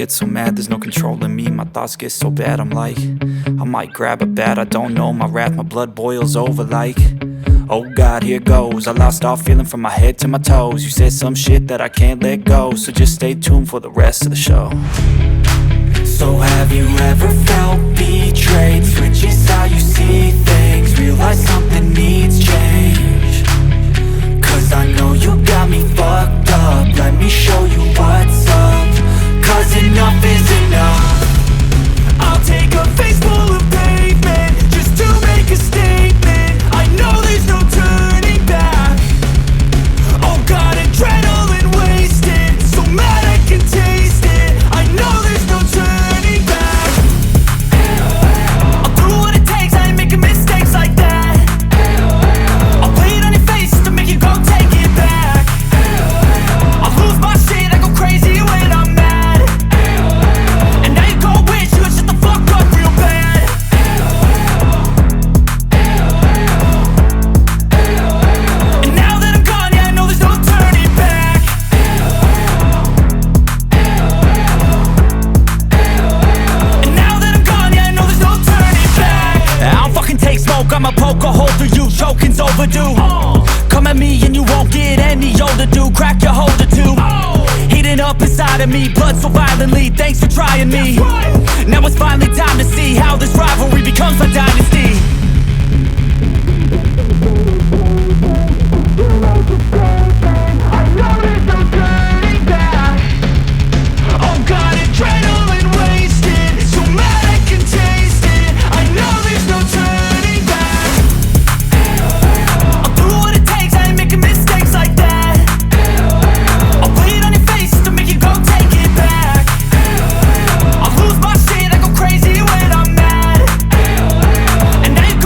get so mad, there's no controlling me. My thoughts get so bad, I'm like, I might grab a bat, I don't know. My wrath, my blood boils over like, oh God, here goes. I lost all feeling from my head to my toes. You said some shit that I can't let go, so just stay tuned for the rest of the show. So have you ever felt betrayed? Switches how you see things, realize something needs change. Cause I know you got me fucked up, let me show you what's up. Cause enough is enough. I'll take a face full of pavement just to make a statement. I know there's no turning back. Oh God, adrenaline wasted, so mad I can taste it. I know there's no turning back. I'll do what it takes, I ain't making mistakes like that. I'll play it on your face just to make you go take it back. I'll lose my shit, I go crazy when I'm mad. And now you go wish you would shut the fuck up real bad. And now that I'm gone, yeah, I know there's no turning back. And now that I'm gone, yeah, I know there's no turning back. I don't fucking take smoke, I'ma poke a hole through you, choking's overdue. Come at me and you won't get any older, dude. Crack your holder too. Heating up inside of me, blood so violently. Thanks for trying me. Now it's finally time to see how this rivalry becomes a dynasty. I know there's no turning back. Oh God, adrenaline wasted, so mad I can taste it. I know there's no turning back. I'll do what it takes, I ain't making mistakes like that. I'll play it on your face just to make you go take it back. I'll lose my shit, I go crazy when I'm mad. And now you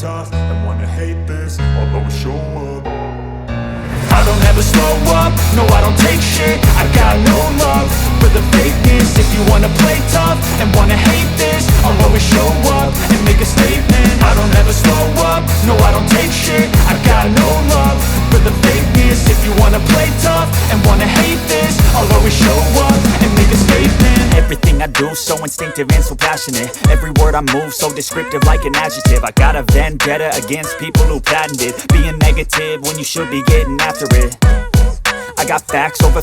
tough and wanna hate this, I'll always show up. I don't ever slow up, no I don't take shit. I got no love for the fakeness. If you wanna play tough and wanna hate this, I'll always show up and make a statement. I don't ever slow up, no I don't take shit. I got no love for the fakeness. If you wanna play tough and wanna hate this, I'll always show up and make a statement. Everything I do so instinctive and so passionate. Every word I move so descriptive like an adjective. I got a vendetta against people who patented being negative when you should be getting after it. I got facts over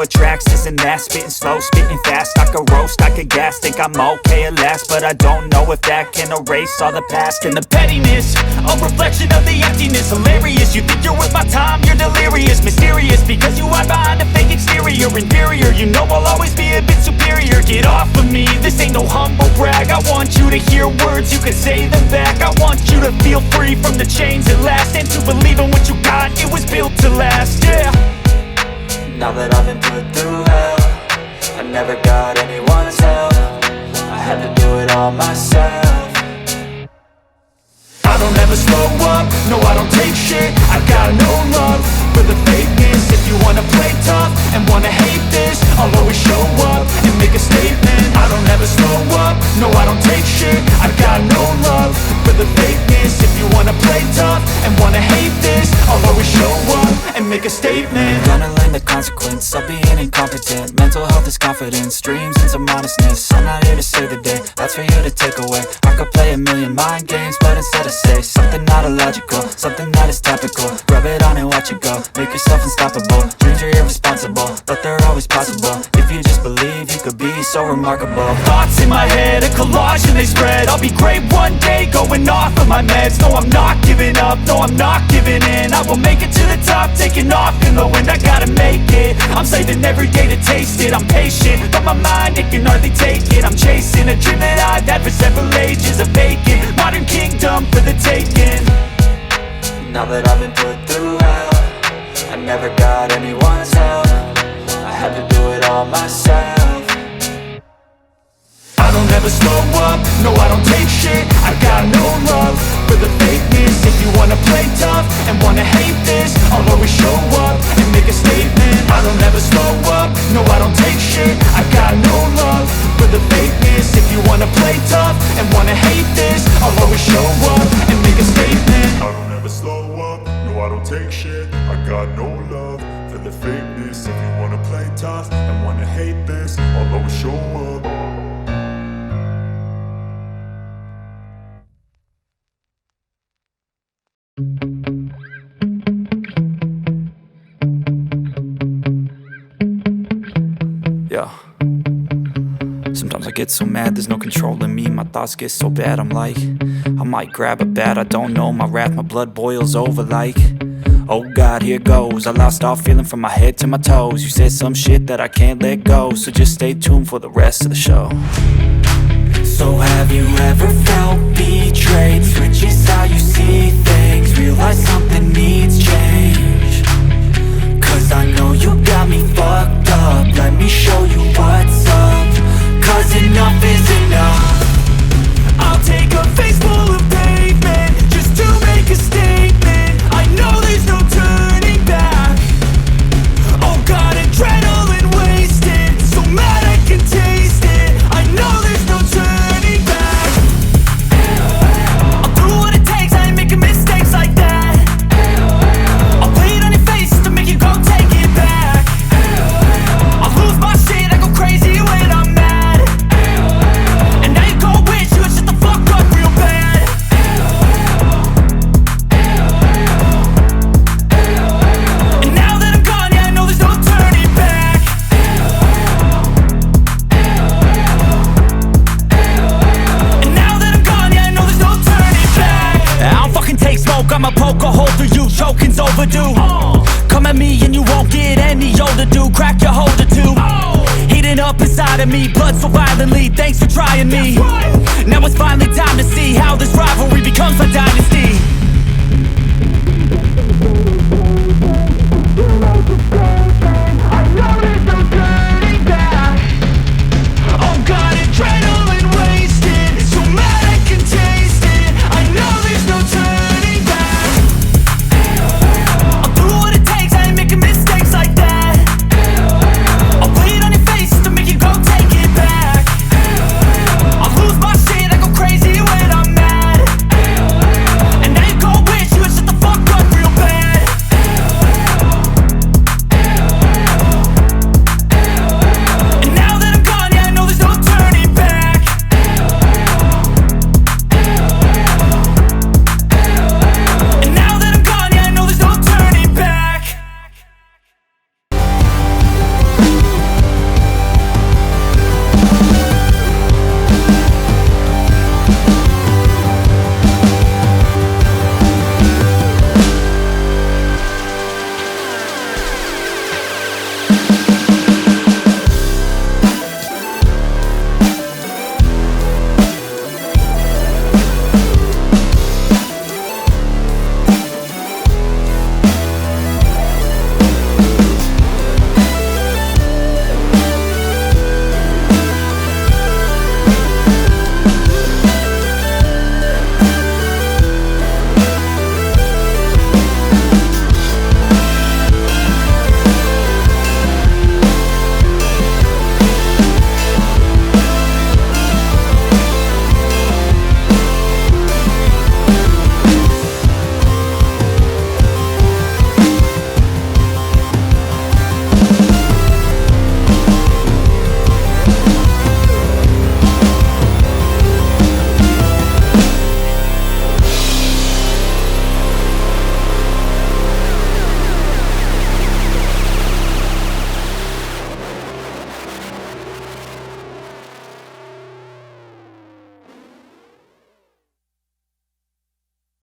tracks, this and that. Spitting slow, spitting fast. I could roast, I could gas. Think I'm okay at last, but I don't know if that can erase all the past. And the pettiness, a reflection of the emptiness. Hilarious, you think you're worth my time, you're delirious. Mysterious, because you hide behind a fake exterior. Inferior, you know I'll always be a bit superior. Get off of me, this ain't no humble brag. I want you to hear words, you can say them back. I want you to feel free from the chains at last, and to believe in what you got, it was built to last, yeah. Now that I've been put through hell, I never got anyone's help. I had to do it all myself. I don't ever slow up, no I don't take shit. I got no love for the fakeness. If you wanna play tough and wanna hate this, I'll always show up and make a statement. I don't ever slow up, no I don't take shit. I got no love for the fakeness. If you wanna play tough and wanna hate this, I'll always show up and make a statement. Gonna learn the consequence of being incompetent. Mental health is confidence, dreams into modestness. I'm not here to save the day, that's for you to take away. I could play a million mind games, but instead I say something not illogical, something that is topical. Rub it on and watch it go, make yourself unstoppable. Dreams are irresponsible, but they're always possible. If you just believe, you could be so remarkable. Thoughts in my head, a collage and they spread. I'll be great one day, going off of my meds. No, I'm not giving up, no, I'm not giving in. I will make it to the top, taking off in the wind. I gotta make it, I'm saving every day to taste it. I'm patient, but my mind, it can hardly take it. I'm chasing a dream that I've had for several ages. A vacant, modern kingdom for the taking. Now that I've been put through hell, I never got anyone's help. I had to do it all myself. I don't ever slow up, no I don't take shit. I got no love for the fakeness. If you wanna play tough and wanna hate this, I'll always show up and make a statement. I don't ever slow up, no I don't take shit. I got no love for the fakeness. If you wanna play tough and wanna hate this, I'll always show up and make a statement. I don't ever slow up, no I don't take shit. I got no love for the fakeness. If you wanna play tough and wanna hate this, I'll always show up. Yeah. Sometimes I get so mad, there's no controlling me. My thoughts get so bad, I'm like, I might grab a bat, I don't know. My wrath, my blood boils over like, oh God, here goes. I lost all feeling from my head to my toes. You said some shit that I can't let go, so just stay tuned for the rest of the show. So have you ever felt betrayed? Switches how you see things, realize something needs change. Cause I know you got me fucked up, let me show you what's up. Cause enough is enough. I'll take a face full of pavement just to make a statement. I know there's no turning back. Oh God, adrenaline wasted, so mad I can taste it. I know there's no turning back. I'll do what it takes, I ain't making mistakes like that. I'll play it on your face to make you go take it back. I'll lose my shit, I go crazy when I'm mad. And now you gon' wish you would shut the fuck up real bad. And now that I'm gone, yeah, I know there's no turning back. And now that I'm gone, yeah, I know there's no turning back. I don't fucking take smoke, I'ma poke a hole through you, choking's overdue. Come at me and you won't get any older, dude. Crack your holder too. Heating up inside of me, blood so violently. Thanks for trying me. Now it's finally time to see how this rivalry becomes a dynasty.